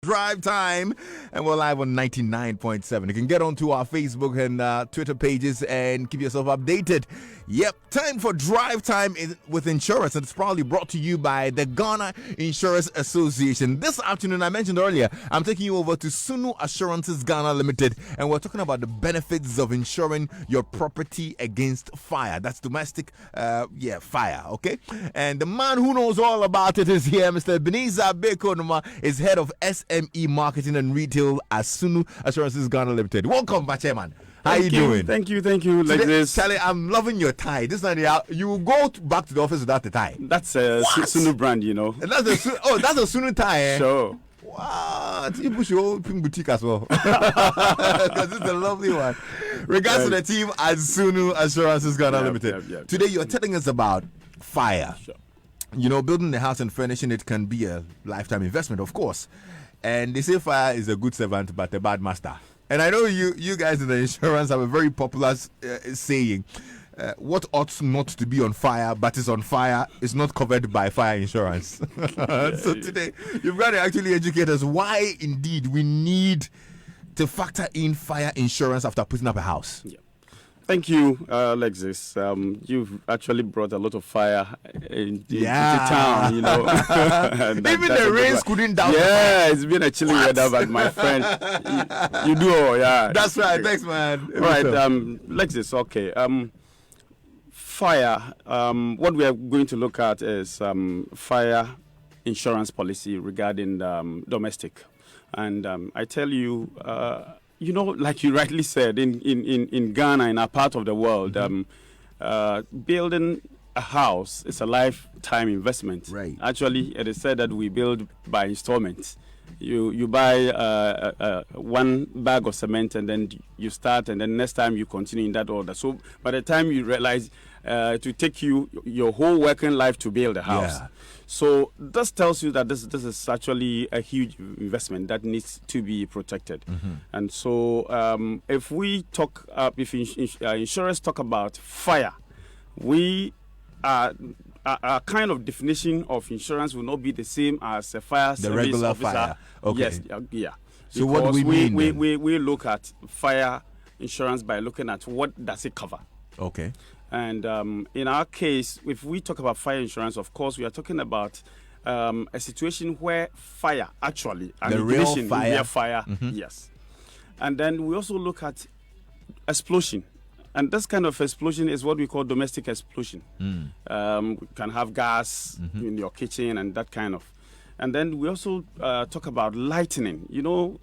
Drive Time, and we're live on 99.7. You can get onto our Facebook and Twitter pages and keep yourself updated. Yep, time for Drive Time with insurance, and it's proudly brought to you by the Ghana Insurance Association. This afternoon, I mentioned earlier, I'm taking you over to Sunu Assurances Ghana Ltd, and we're talking about the benefits of insuring your property against fire. That's domestic, fire, okay? And the man who knows all about it is here, Mr. Ebenezer. Abeku Onuma is head of SME Marketing and Retail at Sunu Assurances Ghana Ltd. Welcome, my chairman. How you doing? Thank you. Like this, Charlie, I'm loving your tie. This time you will go back to the office without the tie. That's a Sunu brand, you know. And that's a Sunu tie. Eh? Sure. What? You push your own pink boutique as well. Because it's a lovely one. Regards to the team at Sunu Assurances Ghana Ltd. Today you're telling us about fire. Sure. You know, building the house and furnishing it can be a lifetime investment, of course. And they say fire is a good servant but a bad master. And I know you guys in the insurance have a very popular saying, what ought not to be on fire but is on fire is not covered by fire insurance. So today, you've got to actually educate us why indeed we need to factor in fire insurance after putting up a house. Yeah. Thank you, Alexis. You've actually brought a lot of fire into town, you know. Even the rains couldn't down. Yeah, it's been a chilly weather, but my friend, you do all, yeah. That's right. Thanks, man. Right, Alexis, okay. Fire, what we are going to look at is fire insurance policy regarding domestic. And I tell you, you know, like you rightly said, in Ghana, in our part of the world, building a house is a lifetime investment. Right. Actually, it is said that we build by installments. You buy one bag of cement and then you start, and then next time you continue in that order. So by the time you realize it will take you your whole working life to build a house. Yeah. So this tells you that this is actually a huge investment that needs to be protected. Mm-hmm. And so if we talk, if insurers talk about fire, our kind of definition of insurance will not be the same as a fire the service regular officer. Fire. Okay. Yes, yeah. So what do we mean? We look at fire insurance by looking at what does it cover. Okay. And in our case, if we talk about fire insurance, of course, we are talking about a situation where fire, actually, an the real fire, yes. And then we also look at explosion. And this kind of explosion is what we call domestic explosion. You can have gas in your kitchen and that kind of. And then we also talk about lightning. You know,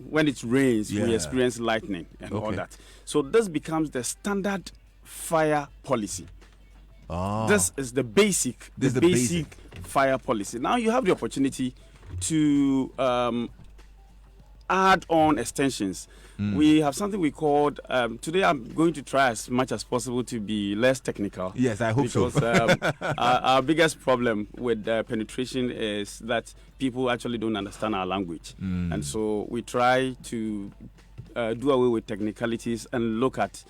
when it rains, we experience lightning and all that. So this becomes the standard fire policy. This is the basic fire policy. Now you have the opportunity to add on extensions. We have something we called today I'm going to try as much as possible to be less technical. Yes, I hope because, our biggest problem with penetration is that people actually don't understand our language. And so we try to do away with technicalities and look at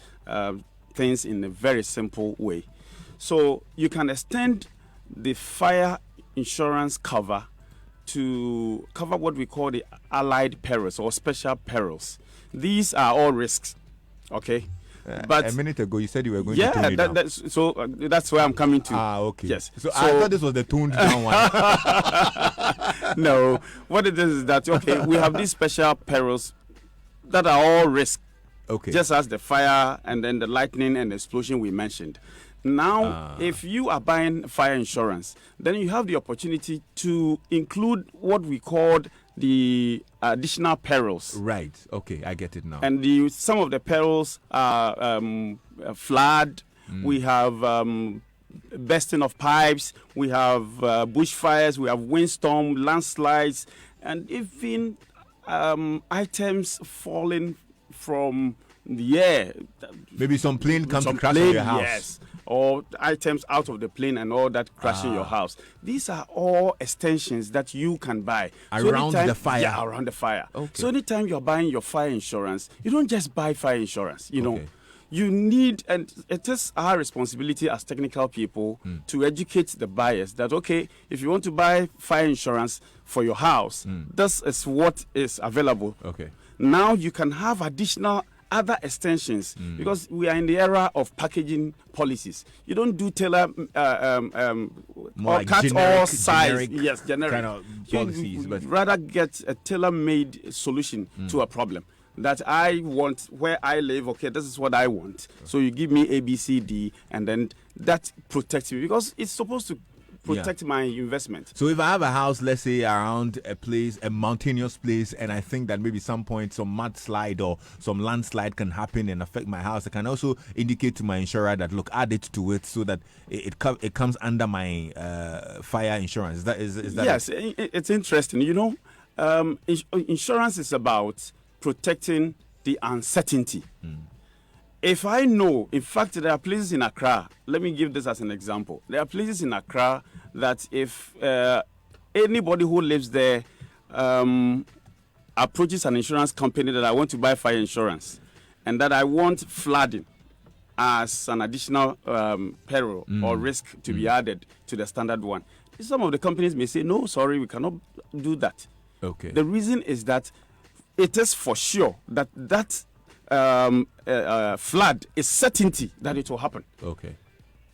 things in a very simple way. So you can extend the fire insurance cover to cover what we call the allied perils or special perils. These are all risks, okay? But a minute ago you said you were going to tune it down. That's where I'm coming to. Okay. Yes. So I thought this was the tuned down one. No. What it is that, okay, we have these special perils that are all risks. Okay. Just as the fire and then the lightning and the explosion we mentioned. Now, if you are buying fire insurance, then you have the opportunity to include what we call the additional perils. Right. Okay, I get it now. And some of the perils are flood. We have bursting of pipes. We have bushfires. We have windstorm, landslides, and even items falling from the air. Maybe some plane comes to crash on your house. Yes. Or items out of the plane and all that crashing your house. These are all extensions that you can buy. Around the fire? Yeah, around the fire. Okay. So anytime you're buying your fire insurance, you don't just buy fire insurance, you know. you need, and it is our responsibility as technical people to educate the buyers that, okay, if you want to buy fire insurance for your house, this is what is available. Okay. Now you can have additional other extensions because we are in the era of packaging policies. You don't do tailor or like cut generic, or size. generic Yes, generic kind of policies, You but rather get a tailor-made solution to a problem that I want where I live. Okay, this is what I want. So you give me A, B, C, D, and then that protects me because it's supposed to protect my investment. So if I have a house, let's say around a place, a mountainous place, and I think that maybe some point some mudslide or some landslide can happen and affect my house, I can also indicate to my insurer that, look, add it to it so that it comes under my fire insurance. Is that yes, it's interesting. You know, insurance is about protecting the uncertainty. If I know, in fact, there are places in Accra, let me give this as an example. There are places in Accra that if anybody who lives there approaches an insurance company that I want to buy fire insurance and that I want flooding as an additional peril or risk to be added to the standard one, some of the companies may say, no, sorry, we cannot do that. Okay. The reason is that it is for sure that flood is certainty that it will happen. Okay.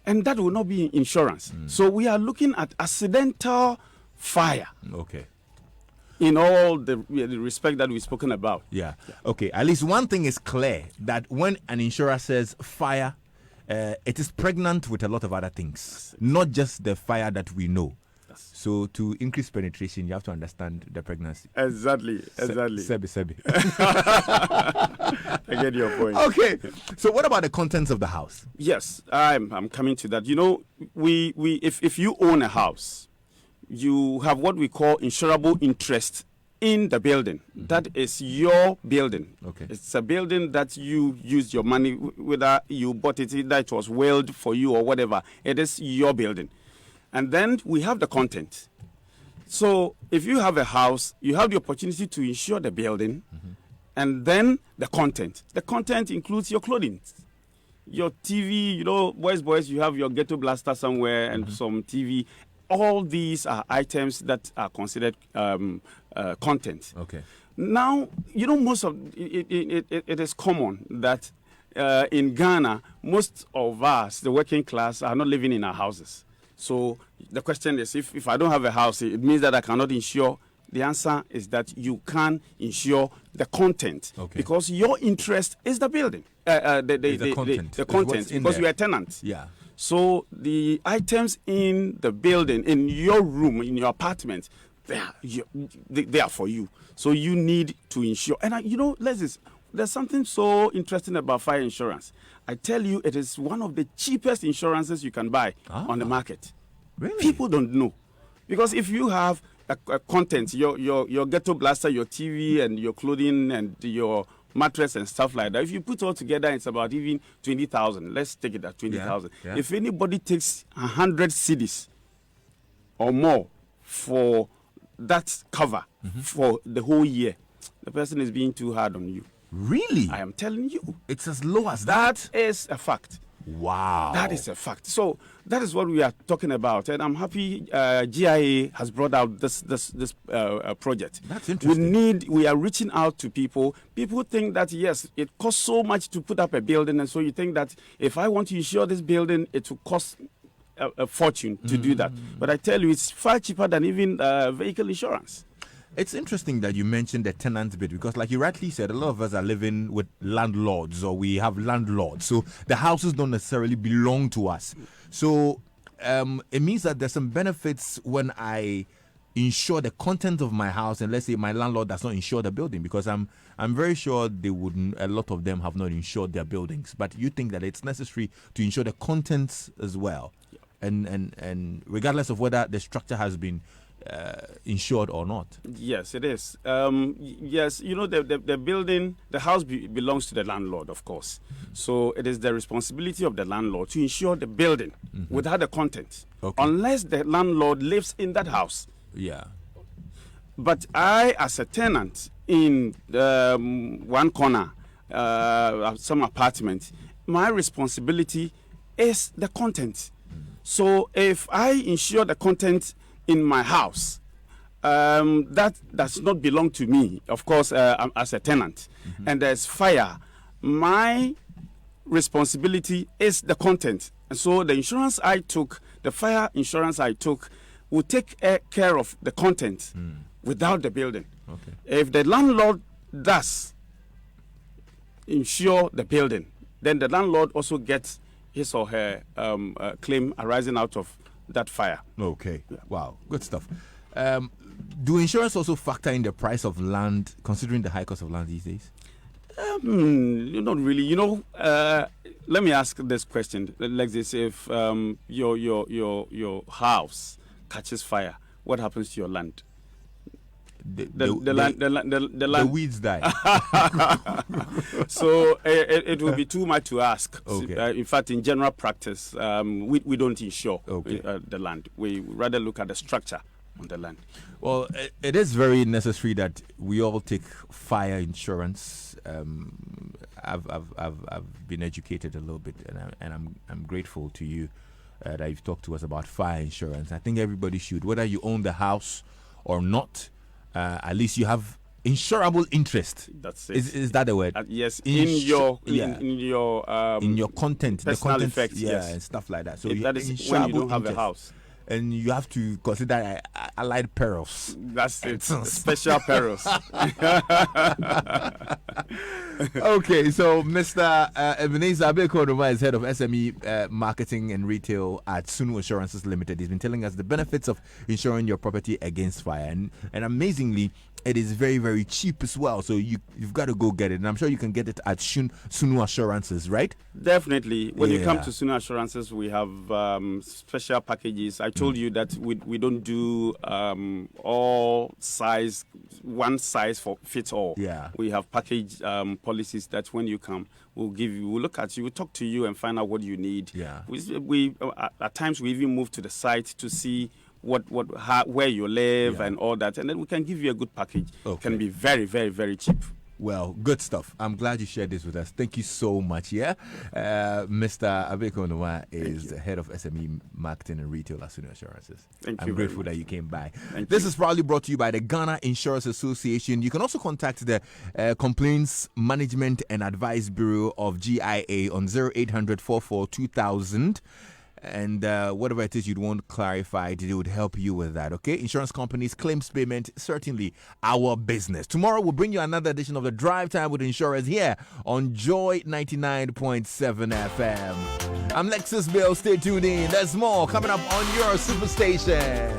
And that will not be insurance. So we are looking at accidental fire. Okay. In all the respect that we've spoken about. Yeah. Okay. At least one thing is clear, that when an insurer says fire, it is pregnant with a lot of other things, not just the fire that we know. So to increase penetration, you have to understand the pregnancy. Exactly. Sebi. I get your point. Okay. So what about the contents of the house? Yes, I'm coming to that. You know, if you own a house, you have what we call insurable interest in the building. That is your building. Okay. It's a building that you used your money, whether you bought it, either it was willed for you or whatever. It is your building. And then we have the content. So if you have a house, you have the opportunity to insure the building and then the content. The content includes your clothing, your TV, you know, boys, you have your ghetto blaster somewhere and some TV. All these are items that are considered content. Okay. Now, you know, most of it is common that in Ghana, most of us, the working class, are not living in our houses. So the question is, if I don't have a house, it means that I cannot insure. The answer is that you can insure the content because your interest is the building, the content, because you are a tenant. Yeah. So the items in the building, in your room, in your apartment, they are for you. So you need to insure. And you know, there's something so interesting about fire insurance. I tell you, it is one of the cheapest insurances you can buy on the market. Really? People don't know. Because if you have a content, your ghetto blaster, your TV and your clothing and your mattress and stuff like that, if you put all together, it's about even 20,000. Let's take it at 20,000. Yeah. If anybody takes 100 cedis or more for that cover for the whole year, the person is being too hard on you. Really? I am telling you. It's as low as that? That is a fact. Wow. That is a fact. So that is what we are talking about. And I'm happy GIA has brought out this project. That's interesting. We are reaching out to people. People think that, yes, it costs so much to put up a building. And so you think that if I want to insure this building, it will cost a fortune to do that. But I tell you, it's far cheaper than even vehicle insurance. It's interesting that you mentioned the tenant bit because, like you rightly said, a lot of us are living with landlords or we have landlords. So the houses don't necessarily belong to us. So it means that there's some benefits when I insure the content of my house, and let's say my landlord does not insure the building, because I'm very sure they wouldn't. A lot of them have not insured their buildings. But you think that it's necessary to insure the contents as well, and regardless of whether the structure has been insured or not. Yes, it is. Yes, you know, the building, the house belongs to the landlord, of course. So it is the responsibility of the landlord to insure the building without the content, unless the landlord lives in that house. Yeah. But I, as a tenant in one corner, some apartment, my responsibility is the content. So if I insure the content in my house, that does not belong to me, of course, as a tenant, and there's fire, my responsibility is the content. And so the insurance I took, the fire insurance I took, will take care of the content without the building. Okay. If the landlord does insure the building, then the landlord also gets his or her claim arising out of that fire. Okay. Yeah. Wow. Good stuff. Do insurance also factor in the price of land, considering the high cost of land these days? Not really. Let me ask this question like this: if your house catches fire, what happens to your land? The land. The weeds die. So it will be too much to ask. Okay. In fact, in general practice, we don't insure the land. We rather look at the structure on the land. Well, it is very necessary that we all take fire insurance. I've been educated a little bit, and I'm grateful to you that you've talked to us about fire insurance. I think everybody should, whether you own the house or not. At least you have insurable interest. That's it. Is that the word? Yes. In your content, personal the effects, yes, and stuff like that. So that is when you don't have a house, and you have to consider allied perils. That's it. Special perils. Okay, so Mr. Ebenezer Abeku Onuma is head of SME Marketing and Retail at Sunu Assurances Limited. He's been telling us the benefits of insuring your property against fire, and amazingly, it is very, very cheap as well. So you've got to go get it, and I'm sure you can get it at Sunu Assurances, right? Definitely. When you come to Sunu Assurances, we have special packages. I told you that we don't do all size, one size fits all. Yeah. We have package policies that when you come, we'll look at you, we'll talk to you and find out what you need. Yeah. We at times we even move to the site to see where you live and all that, and then we can give you a good package. Okay. It can be very, very, very cheap. Well, good stuff. I'm glad you shared this with us. Thank you so much. Yeah, Mr. Abeku Onuma is the head of SME Marketing and Retail at Sunu Assurances. I'm grateful that you came by. This is proudly brought to you by the Ghana Insurance Association. You can also contact the Complaints Management and Advice Bureau of GIA on 0800 44 2000. And whatever it is you'd want clarified, they would help you with that, okay? Insurance companies, claims payment, certainly our business. Tomorrow we'll bring you another edition of the Drive Time with Insurers here on Joy 99.7 FM. I'm Lexus Bill. Stay tuned in. There's more coming up on your superstation.